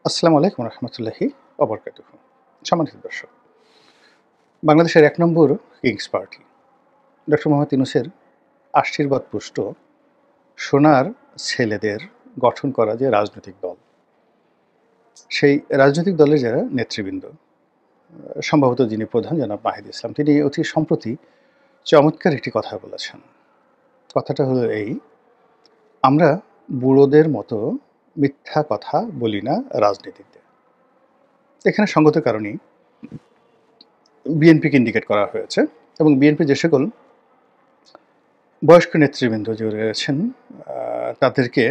আসসালামু আলাইকুম রহমতুল্লাহি অবরকাতুহু। সম্মানিত দর্শক, বাংলাদেশের ১ নম্বর কিংস পার্টি ডক্টর মোহাম্মদ ইউনূসের আশীর্বাদ পুষ্ট সোনার ছেলেদের গঠন করা যে রাজনৈতিক দল, সেই রাজনৈতিক দলের যারা নেতৃবৃন্দ, সম্ভবত যিনি প্রধান জনাব নাহিদ ইসলাম, তিনি অতি সম্প্রতি চমৎকার একটি কথা বলেছেন। কথাটা হলো এই: আমরা বুড়োদের মতো মিথ্যা কথা বলি না রাজনীতিতে। এখানে সঙ্গত কারণেই বিএনপিকে ইন্ডিকেট করা হয়েছে এবং বিএনপি যে সকল বয়স্ক নেতৃবৃন্দ যে রয়েছেন তাদেরকে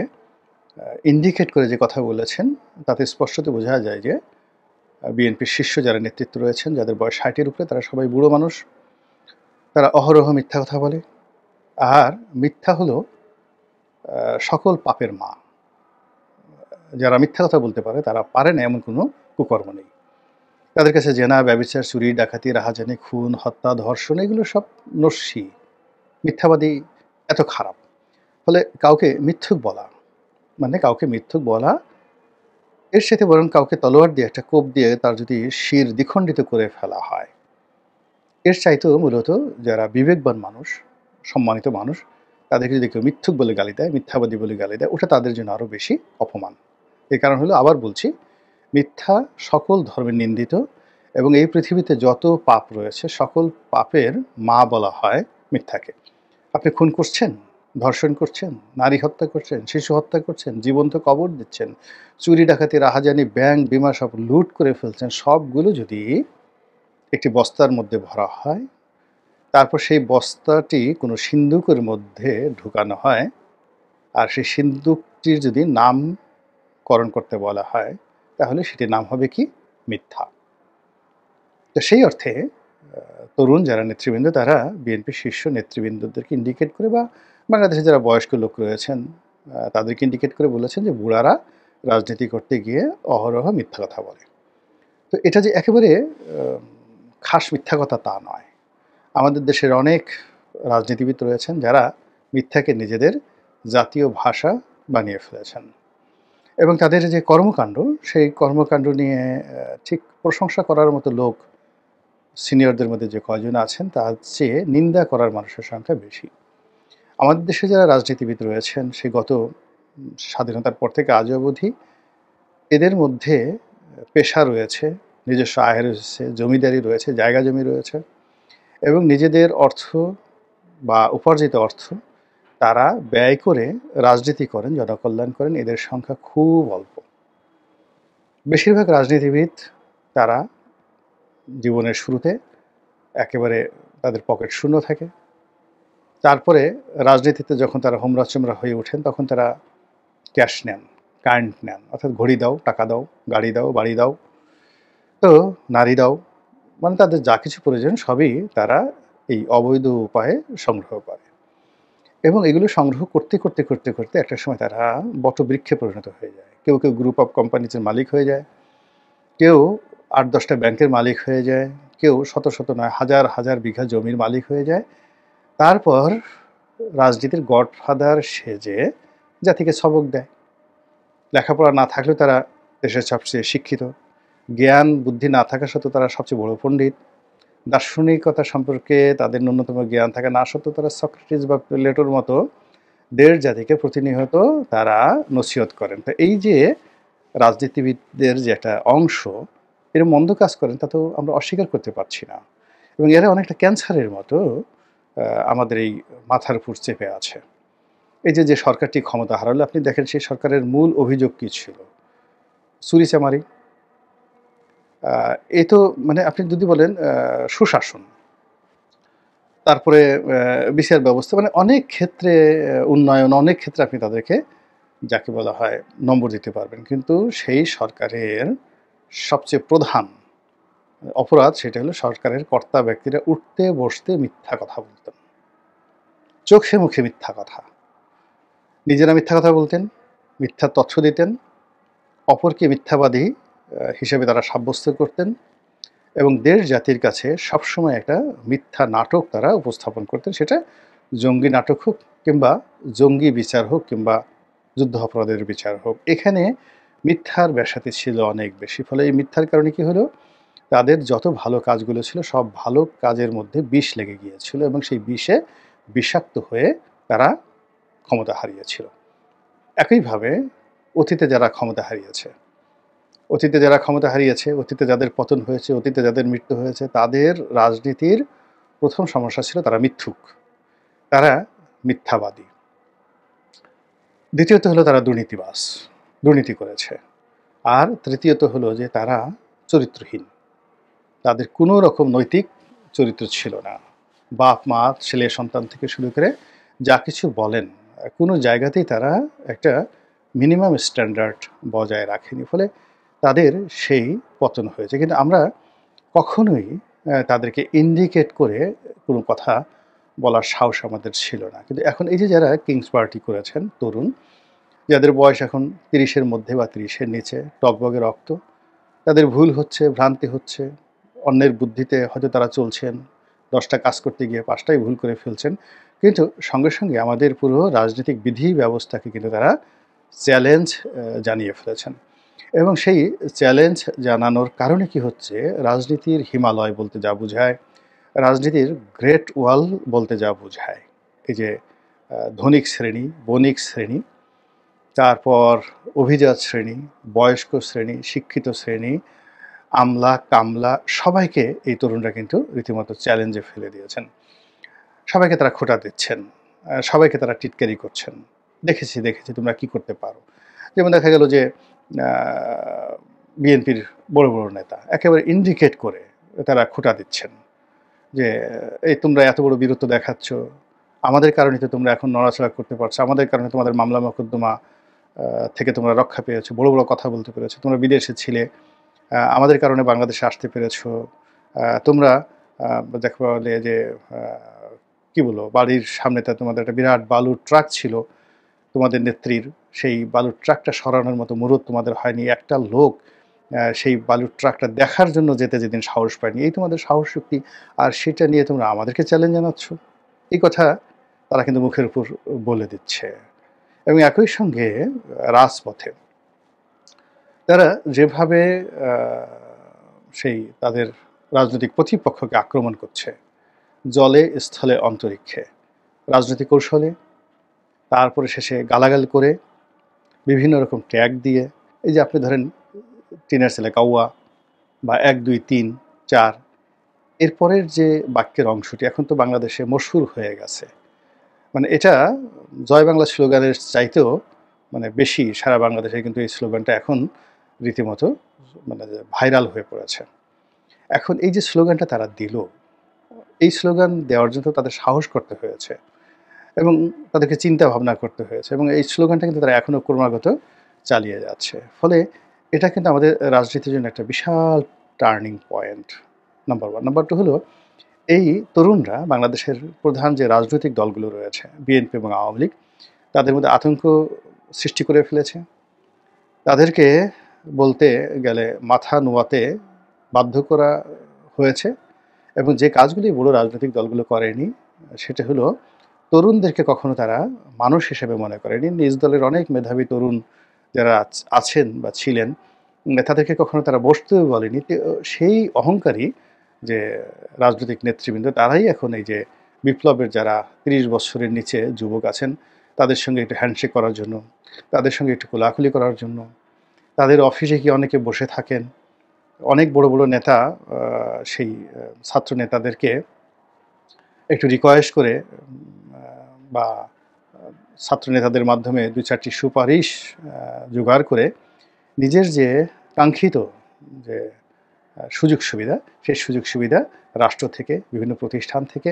ইন্ডিকেট করে যে কথা বলেছেন, তাতে স্পষ্টত বোঝা যায় যে বিএনপির শীর্ষ যারা নেতৃত্ব রয়েছেন, যাদের বয়স ৬০-এর উপরে, তারা সবাই বুড়ো মানুষ। তারা অহরহ মিথ্যা কথা বলে। আর মিথ্যা হলো সকল পাপের মা। যারা মিথ্যা কথা বলতে পারে, তারা পারে না এমন কোনো কুকর্ম নেই। তাদের কাছে জেনা, ব্যভিচার, চুরি, ডাকাতি, রাহাজানি, খুন, হত্যা, ধর্ষণ এগুলো সব নস্যি। মিথ্যাবাদী এত খারাপ। ফলে কাউকে মিথ্যুক বলা মানে কাউকে মিথ্যুক বলা, এর সাথে বরং কাউকে তলোয়ার দিয়ে, একটা কোপ দিয়ে তার যদি শির দ্বিখণ্ডিত করে ফেলা হয়, এর চাইতেও মূলত যারা বিবেকবান মানুষ, সম্মানিত মানুষ, তাদেরকে যদি কেউ মিথ্যুক বলে গালি দেয়, মিথ্যাবাদী বলে গালি দেয়, ওটা তাদের জন্য আরও বেশি অপমান। এর কারণ হলো, আবার বলছি, মিথ্যা সকল ধর্মের নিন্দিত এবং এই পৃথিবীতে যত পাপ রয়েছে সকল পাপের মা বলা হয় মিথ্যাকে। আপনি খুন করছেন, ধর্ষণ করছেন, নারী হত্যা করছেন, শিশু হত্যা করছেন, জীবন্ত কবর দিচ্ছেন, চুরি, ডাকাতি, রাহাজানি, ব্যাংক, বিমা সব লুট করে ফেলছেন, সবগুলো যদি একটি বস্তার মধ্যে ভরা হয়, তারপর সেই বস্তাটি কোনো সিন্দুকের মধ্যে ঢুকানো হয়, আর সেই সিন্দুকটির যদি নামকরণ করতে বলা হয়, তাহলে সেটির নাম হবে কি? মিথ্যা। তো সেই অর্থে তরুণ যারা নেতৃবৃন্দ, তারা বিএনপির শীর্ষ নেতৃবৃন্দদেরকে ইন্ডিকেট করে, বা বাংলাদেশে যারা বয়স্ক লোক রয়েছেন তাদেরকে ইন্ডিকেট করে বলেছেন যে বুড়ারা রাজনীতি করতে গিয়ে অহরহ মিথ্যা কথা বলে। তো এটা যে একেবারে খাস মিথ্যা কথা তা নয়। আমাদের দেশের অনেক রাজনীতিবিদ রয়েছেন যারা মিথ্যাকে নিজেদের জাতীয় ভাষা বানিয়ে ফেলেছেন এবং তাদের যে কর্মকাণ্ড, সেই কর্মকাণ্ড নিয়ে ঠিক প্রশংসা করার মতো লোক সিনিয়রদের মধ্যে যে কয়জন আছেন, তার চেয়ে নিন্দা করার মানুষের সংখ্যা বেশি। আমাদের দেশে যারা রাজনীতিবিদ রয়েছেন, সেই গত স্বাধীনতার পর থেকে আজ অবধি এদের মধ্যে পেশা রয়েছে, নিজস্ব আয় রয়েছে, জমিদারি রয়েছে, জায়গা জমি রয়েছে এবং নিজেদের অর্থ বা উপার্জিত অর্থ তারা ব্যয় করে রাজনীতি করেন, জনকল্যাণ করেন, এদের সংখ্যা খুব অল্প। বেশিরভাগ রাজনীতিবিদ তারা জীবনের শুরুতে একেবারে তাদের পকেট শূন্য থাকে। তারপরে রাজনীতিতে যখন তারা হোমরা চোমরা হয়ে ওঠেন, তখন তারা ক্যাশ নেন, কারেন্ট নেন, অর্থাৎ ঘড়ি দাও, টাকা দাও, গাড়ি দাও, বাড়ি দাও, তো নারী দাও, মানে তাদের যা কিছু প্রয়োজন সবই তারা এই অবৈধ উপায়ে সংগ্রহ করে এবং এগুলো সংগ্রহ করতে করতে করতে করতে একটা সময় তারা বটবৃক্ষে পরিণত হয়ে যায়। কেউ কেউ গ্রুপ অফ কোম্পানিজের মালিক হয়ে যায়, কেউ ৮-১০টা ব্যাংকের মালিক হয়ে যায়, কেউ শত শত নয় হাজার হাজার বিঘা জমির মালিক হয়ে যায়। তারপর রাজনীতির গডফাদার সেজে জাতিকে সবক দেয়। লেখাপড়া না থাকলেও তারা দেশের সবচেয়ে শিক্ষিত, জ্ঞান বুদ্ধি না থাকা সত্ত্বেও তারা সবচেয়ে বড় পণ্ডিত, দার্শনিকতা সম্পর্কে তাদের ন্যূনতম জ্ঞান থাকা না সত্ত্বেও তারা সক্রেটিস বা প্লেটোর মতো দেশ জাতিকে প্রতিনিয়ত তারা নসিহত করেন। তো এই যে রাজনীতিবিদদের যে একটা অংশ এর মন্দ কাজ করেন, তা তো আমরা অস্বীকার করতে পারছি না এবং এরা অনেকটা ক্যান্সারের মতো আমাদের এই মাথার উপর চেপে আছে। এই যে যে সরকারটি ক্ষমতা হারালো, আপনি দেখেন সেই সরকারের মূল অভিযোগ কী ছিল? চুরিচামারি। এ তো মানে আপনি যদি বলেন সুশাসন, তারপরে বিচার ব্যবস্থা, মানে অনেক ক্ষেত্রে উন্নয়ন, অনেক ক্ষেত্রে আপনি তাদেরকে যাকে বলা হয় নম্বর দিতে পারবেন। কিন্তু সেই সরকারের সবচেয়ে প্রধান অপরাধ সেটা হলো সরকারের কর্তা ব্যক্তিরা উঠতে বসতে মিথ্যা কথা বলতেন, চোখে মুখে মিথ্যা কথা। নিজেরা মিথ্যা কথা বলতেন, মিথ্যা তথ্য দিতেন, অপরকে মিথ্যাবাদী হিসেবে তারা সাব্যস্ত করতেন এবং দেশ জাতির কাছে সবসময় একটা মিথ্যা নাটক তারা উপস্থাপন করতেন। সেটা জঙ্গি নাটক হোক কিংবা জঙ্গি বিচার হোক কিংবা যুদ্ধ অপরাধের বিচার হোক। এখানে মিথ্যার ব্যাসাতে ছিল অনেক বেশি। ফলে এই মিথ্যার কারণে কি হলো? তাদের যত ভালো কাজগুলো ছিল সব ভালো কাজের মধ্যে বিষ লেগে গিয়েছিল এবং সেই বিষে বিষাক্ত হয়ে তারা ক্ষমতা হারিয়েছিল। একইভাবে অতীতে যারা ক্ষমতা হারিয়েছে, অতীতে যাদের পতন হয়েছে, অতীতে যাদের মৃত্যু হয়েছে, তাদের রাজনীতির ১ম সমস্যা ছিল তারা মিথ্যুক, তারা মিথ্যাবাদী। দ্বিতীয়ত হলো তারা দুর্নীতিবাজ, দুর্নীতি করেছে। আর তৃতীয়ত হলো যে তারা চরিত্রহীন। তাদের কোনো রকম নৈতিক চরিত্র ছিল না। বাপ মা ছেলে সন্তান থেকে শুরু করে যা কিছু বলেন কোনো জায়গাতেই তারা একটা মিনিমাম স্ট্যান্ডার্ড বজায় রাখেনি। ফলে তাদের সেই পতন হয়েছে। কিন্তু আমরা কখনোই তাদেরকে ইন্ডিকেট করে কোনো কথা বলার সাহস আমাদের ছিল না। কিন্তু এখন এই যে যারা কিংস পার্টি করেছেন তরুণ, যাদের বয়স এখন ৩০-এর মধ্যে বা ৩০-এর নিচে, টগবগে রক্ত, তাদের ভুল হচ্ছে, ভ্রান্তি হচ্ছে, অন্যের বুদ্ধিতে হয়তো তারা চলছেন, ১০টা কাজ করতে গিয়ে ৫টাই ভুল করে ফেলছেন। কিন্তু সঙ্গে, সঙ্গে আমাদের পুরো রাজনৈতিক বিধি ব্যবস্থাকে কিন্তু তারা চ্যালেঞ্জ জানিয়ে ফেলেছেন। এবং সেই চ্যালেঞ্জ জানানোর কারণে কি হচ্ছে, রাজনীতির হিমালয় বলতে যা বোঝায়, রাজনীতির গ্রেট ওয়াল বলতে যা বোঝায়, এই যে ধনিক শ্রেণী, বণিক শ্রেণী, তারপর অভিজাত শ্রেণী, বয়স্ক শ্রেণী, শিক্ষিত শ্রেণী, আমলা, কামলা সবাইকে এই তরুণরা কিন্তু রীতিমতো চ্যালেঞ্জে ফেলে দিয়েছেন। সবাইকে তারা খোঁটা দিচ্ছেন, সবাইকে তারা টিটকারি করছেন। দেখেছি তোমরা কি করতে পারো। যেমন দেখা গেল যে বিএনপির বড়, বড় নেতা একেবারে ইন্ডিকেট করে তারা খোঁটা দিচ্ছেন যে, এই তোমরা এত বড় বীরত্ব দেখাচ্ছ, আমাদের কারণে তো তোমরা এখন নড়াচড়া করতে পারছো, আমাদের কারণে তোমাদের মামলা মোকদ্দমা থেকে তোমরা রক্ষা পেয়েছো, বড়, বড় কথা বলতে পেরেছো, তোমরা বিদেশে ছিলে, আমাদের কারণে বাংলাদেশে আসতে পেরেছো, তোমরা দেখা বলে যে কি বলবো, বাড়ির সামনেতে তোমাদের একটা বিরাট বালুর ট্রাক ছিল তোমাদের নেত্রীর, সেই বালুর ট্রাকটা সরানোর মতো মুরুদ তোমাদের হয়নি, একটা লোক সেই বালুর ট্রাকটা দেখার জন্য যেতে যেদিন সাহস পায়নি, এই তোমাদের সাহস শক্তি, আর সেটা নিয়ে তোমরা আমাদেরকে চ্যালেঞ্জ জানাচ্ছ। এই কথা তারা কিন্তু মুখের উপর বলে দিচ্ছে। এবং একই সঙ্গে রাজপথে তারা যেভাবে সেই তাদের রাজনৈতিক প্রতিপক্ষকে আক্রমণ করছে, জলে, স্থলে, অন্তরিক্ষে, রাজনৈতিক কৌশলে, তারপরে শেষে গালাগাল করে, বিভিন্ন রকম ট্যাগ দিয়ে, এই যে আপনি ধরেন টিনের ছেলে কাউয়া বা ১, ২, ৩, ৪, এরপরের যে বাক্যের অংশটি এখন তো বাংলাদেশে মশহুর হয়ে গেছে। মানে এটা জয় বাংলা স্লোগানের চাইতেও মানে বেশি সারা বাংলাদেশে কিন্তু এই স্লোগানটা এখন রীতিমতো মানে ভাইরাল হয়ে পড়েছে। এখন এই যে স্লোগানটা তারা দিল, এই স্লোগান দেওয়ার জন্য তাদের সাহস করতে হয়েছে এবং তাদেরকে চিন্তা ভাবনা করতে হয়েছে এবং এই স্লোগানটা কিন্তু তারা এখনও ক্রমাগত চালিয়ে যাচ্ছে। ফলে এটা কিন্তু আমাদের রাজনীতির জন্য একটা বিশাল টার্নিং পয়েন্ট, নাম্বার 1। নাম্বার 2 হলো এই তরুণরা বাংলাদেশের প্রধান যে রাজনৈতিক দলগুলো রয়েছে, বিএনপি এবং আওয়ামী লীগ, তাদের মধ্যে আতঙ্ক সৃষ্টি করে ফেলেছে। তাদেরকে বলতে গেলে মাথা নোয়াতে বাধ্য করা হয়েছে এবং যে কাজগুলি বড় রাজনৈতিক দলগুলো করেনি সেটা হলো তরুণদেরকে কখনো তারা মানুষ হিসেবে মনে করেনি। নিজ দলের অনেক মেধাবী তরুণ যারা আছেন বা ছিলেন, তাদেরকে কখনো তারা বসতেও বলেনি। সেই অহংকারী যে রাজনৈতিক নেতৃবৃন্দ, তারাই এখন এই যে বিপ্লবের যারা ৩০ বছরের নিচে যুবক আছেন, তাদের সঙ্গে একটু হ্যান্ডশেক করার জন্য, তাদের সঙ্গে একটু কোলাকুলি করার জন্য, তাদের অফিসে গিয়ে অনেকে বসে থাকেন। অনেক বড়, বড় নেতা সেই ছাত্র নেতাদেরকে একটু রিকোয়েস্ট করে বা ছাত্র নেতাদের মাধ্যমে ২-৪টি সুপারিশ জোগাড় করে নিজের যে কাঙ্ক্ষিত যে সুযোগ সুবিধা, সেই সুযোগ সুবিধা রাষ্ট্র থেকে, বিভিন্ন প্রতিষ্ঠান থেকে,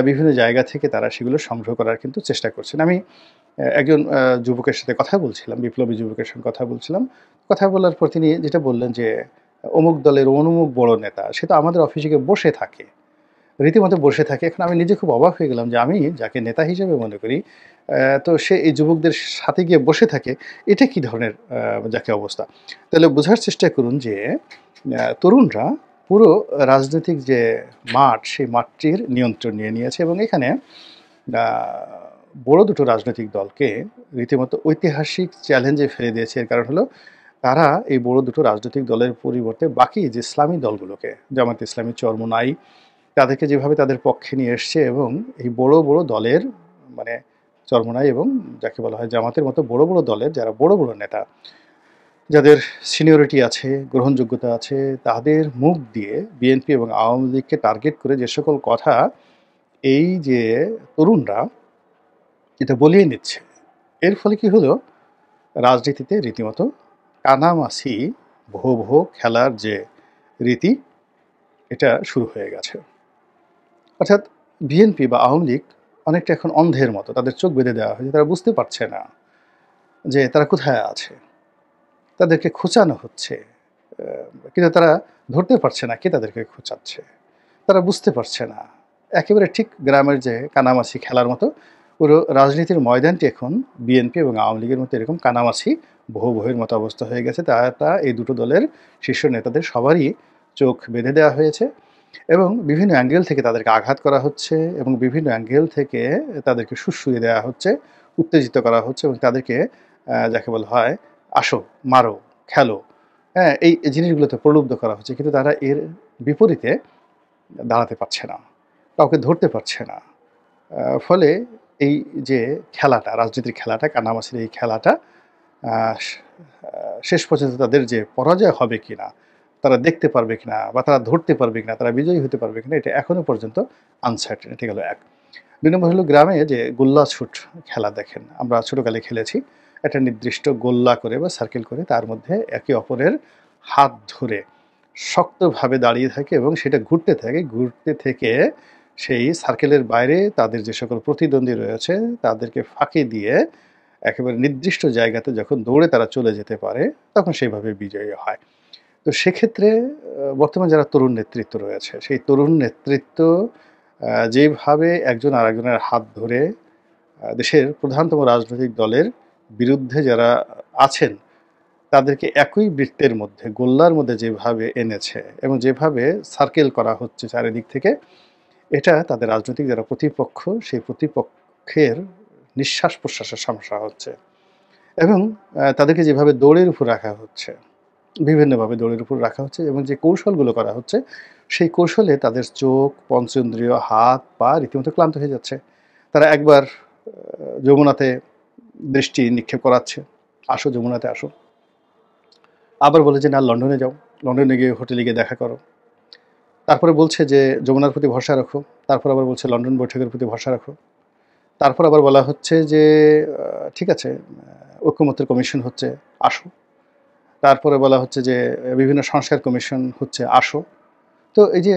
বিভিন্ন জায়গা থেকে তারা সেগুলো সংগ্রহ করার কিন্তু চেষ্টা করছেন। আমি একজন যুবকের সাথে কথা বলছিলাম, বিপ্লবী যুবকের সঙ্গে কথা বলছিলাম। কথা বলার পর তিনি যেটা বললেন যে, অমুক দলের অমুক বড় নেতা, সে তো আমাদের অফিসে গিয়ে বসে থাকে, রীতিমতো বসে থাকে। এখন আমি নিজে খুব অবাক হয়ে গেলাম যে আমি যাকে নেতা হিসেবে মনে করি, তো সে এই যুবকদের সাথে গিয়ে বসে থাকে, এটা কী ধরনের যাকে অবস্থা? তাহলে বোঝার চেষ্টা করুন যে তরুণরা পুরো রাজনৈতিক যে মাঠ, সেই মাঠটির নিয়ন্ত্রণ নিয়ে নিয়েছে এবং এখানে বড় দুটো রাজনৈতিক দলকে রীতিমতো ঐতিহাসিক চ্যালেঞ্জে ফেলে দিয়েছে। এর কারণ হলো তারা এই বড় দুটো রাজনৈতিক দলের পরিবর্তে বাকি যে ইসলামী দলগুলোকে, জামাত ইসলামী, চরমোনাই, তাদেরকে যেভাবে তাদের পক্ষে নিয়ে এসছে এবং এই বড় বড় দলের মানে চরমোনাই এবং যাকে বলা হয় জামাতের মতো বড় বড় দলের যারা বড় বড় নেতা, যাদের সিনিয়রিটি আছে, গ্রহণযোগ্যতা আছে, তাদের মুখ দিয়ে বিএনপি এবং আওয়ামী লীগকে টার্গেট করে যে সকল কথা এই যে তরুণরা এটা বলিয়ে নিচ্ছে, এর ফলে কি হলো, রাজনীতিতে রীতিমতো কানামাছি ভো ভো খেলার যে রীতি, এটা শুরু হয়ে গেছে। অর্থাৎ বিএনপি বা আওয়ামী লীগ অনেকটা এখন অন্ধের মতো, তাদের চোখ বেঁধে দেওয়া হয়েছে, তারা বুঝতে পারছে না যে তারা কোথায় আছে, তাদেরকে খোঁচানো হচ্ছে, কিন্তু তারা ধরতে পারছে না কে তাদেরকে খোঁচাচ্ছে, তারা বুঝতে পারছে না। একেবারে ঠিক গ্রামের যে কানামাছি খেলার মতো পুরো রাজনীতির ময়দানটি এখন বিএনপি এবং আওয়ামী লীগের মতো এরকম কানামাছি ভোহের মতো অবস্থা হয়ে গেছে। তা এই দুটো দলের শীর্ষ নেতাদের সবারই চোখ বেঁধে দেওয়া হয়েছে এবং বিভিন্ন অ্যাঙ্গেল থেকে তাদেরকে আঘাত করা হচ্ছে এবং বিভিন্ন অ্যাঙ্গেল থেকে তাদেরকে সুড়সুড়িয়ে দেওয়া হচ্ছে, উত্তেজিত করা হচ্ছে এবং তাদেরকে যাকে বলা হয় আসো, মারো, খেলো, হ্যাঁ, এই জিনিসগুলোতে প্রলুব্ধ করা হচ্ছে। কিন্তু তারা এর বিপরীতে দাঁড়াতে পারছে না, কাউকে ধরতে পারছে না। ফলে এই যে খেলাটা, রাজনীতির খেলাটা, কানামাছির এই খেলাটা শেষ পর্যন্ত তাদের যে পরাজয় হবে কিনা, তারা দেখতে পারবে কিনা বা তারা ধরতে পারবে কিনা, তারা বিজয়ী হতে পারবে কিনা, এটা এখনো পর্যন্ত আনসার্টেন। এটা গেল এক। ২ নম্বর হলো গ্রামে যে গোল্লা ছুট খেলা দেখেন, আমরা ছোটোকালে খেলেছি। একটা নির্দিষ্ট গোল্লা করে বা সার্কেল করে তার মধ্যে একে অপরের হাত ধরে শক্তভাবে দাঁড়িয়ে থাকে এবং সেটা ঘুরতে থাকে, ঘুরতে থেকে সেই সার্কেলের বাইরে তাদের যে সকল প্রতিদ্বন্দ্বী রয়েছে তাদেরকে ফাঁকি দিয়ে একেবারে নির্দিষ্ট জায়গাতে যখন দৌড়ে তারা চলে যেতে পারে তখন সেইভাবে বিজয়ী হয়। তো সেক্ষেত্রে বর্তমানে যারা তরুণ নেতৃত্ব রয়েছে, সেই তরুণ নেতৃত্ব যেভাবে একজন আরেকজনের হাত ধরে দেশের প্রধানতম রাজনৈতিক দলের বিরুদ্ধে যারা আছেন তাদেরকে একই বৃত্তের মধ্যে, গোল্লার মধ্যে যেভাবে এনেছে এবং যেভাবে সার্কেল করা হচ্ছে চারিদিক থেকে, এটা তাদের রাজনৈতিক যারা প্রতিপক্ষ, সেই প্রতিপক্ষের নিঃশ্বাস প্রশ্বাসের সমস্যা হচ্ছে এবং তাদেরকে যেভাবে দৌড়ের উপর রাখা হচ্ছে, বিভিন্নভাবে দৌড়ের উপর রাখা হচ্ছে এবং যে কৌশলগুলো করা হচ্ছে, সেই কৌশলে তাদের চোখ, পঞ্চেন্দ্রিয়, হাত, পা রীতিমতো ক্লান্ত হয়ে যাচ্ছে। তারা একবার যমুনাতে দৃষ্টি নিক্ষেপ করাচ্ছে, আসো যমুনাতে আসো। আবার বলে যে না, লন্ডনে যাও, লন্ডনে গিয়ে হোটেলে গিয়ে দেখা করো। তারপরে বলছে যে যমুনার প্রতি ভরসা রাখো। তারপর আবার বলছে লন্ডন বৈঠকের প্রতি ভরসা রাখো। তারপর আবার বলা হচ্ছে যে ঠিক আছে, ঐকমত্যের কমিশন হচ্ছে, আসো। তারপরে বলা হচ্ছে যে বিভিন্ন সংস্কার কমিশন হচ্ছে, আসো। তো এই যে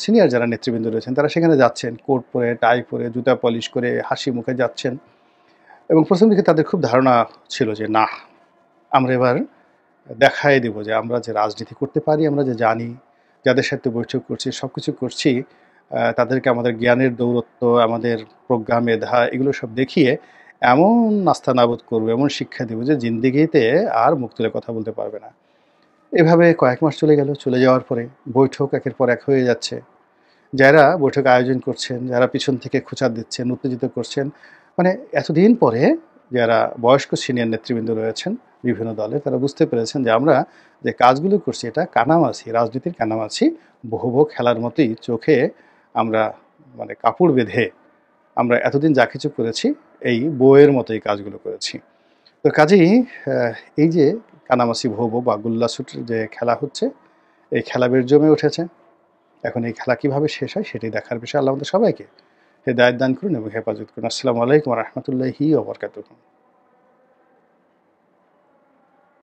সিনিয়র যারা নেতৃবৃন্দ রয়েছেন তারা সেখানে যাচ্ছেন কোট পরে, টাই পরে, জুতা পলিশ করে, হাসি মুখে যাচ্ছেন এবং প্রথম দিকে তাদের খুব ধারণা ছিল যে না, আমরা এবার দেখাই দেব যে আমরা যে রাজনীতি করতে পারি, আমরা যে জানি, যাদের সাথে বৈঠক করছি, সব কিছু করছি, তাদেরকে আমাদের জ্ঞানের দৌরত্ব, আমাদের প্রজ্ঞা, মেধা এগুলো সব দেখিয়ে এমন নাস্তানাবুদ করবো, এমন শিক্ষা দেবো যে জিন্দেগিতে আর মুখ তুলে কথা বলতে পারবে না। এভাবে কয়েক মাস চলে গেল। চলে যাওয়ার পরে বৈঠক একের পর এক হয়ে যাচ্ছে। যারা বৈঠক আয়োজন করছেন, যারা পিছন থেকে খোঁচা দিচ্ছেন, উত্তেজিত করছেন, মানে এতদিন পরে যারা বয়স্ক সিনিয়র নেতৃবৃন্দ রয়েছেন বিভিন্ন দলে, তারা বুঝতে পেরেছেন যে আমরা যে কাজগুলো করছি এটা কানামাছি, রাজনীতির কানামাছি, বহু খেলার মতোই চোখে আমরা মানে কাপড় বেঁধে আমরা এতদিন যা কিছু করেছি এই বইয়ের মতো এই কাজগুলো করেছি। তো কাজেই এই যে কানামাছি ভোবো বা গোল্লাছুটের যে খেলা হচ্ছে, এই খেলা বেশ জমে উঠেছে। এখন এই খেলা কীভাবে শেষ হয় সেটি দেখার বিষয়ে আল্লাহ আমাদের সবাইকে হেদায়েত দান করুন এবং হেফাজত করুন। আসসালামু আলাইকুম ওয়া রাহমাতুল্লাহি ওয়া বারাকাতুহু।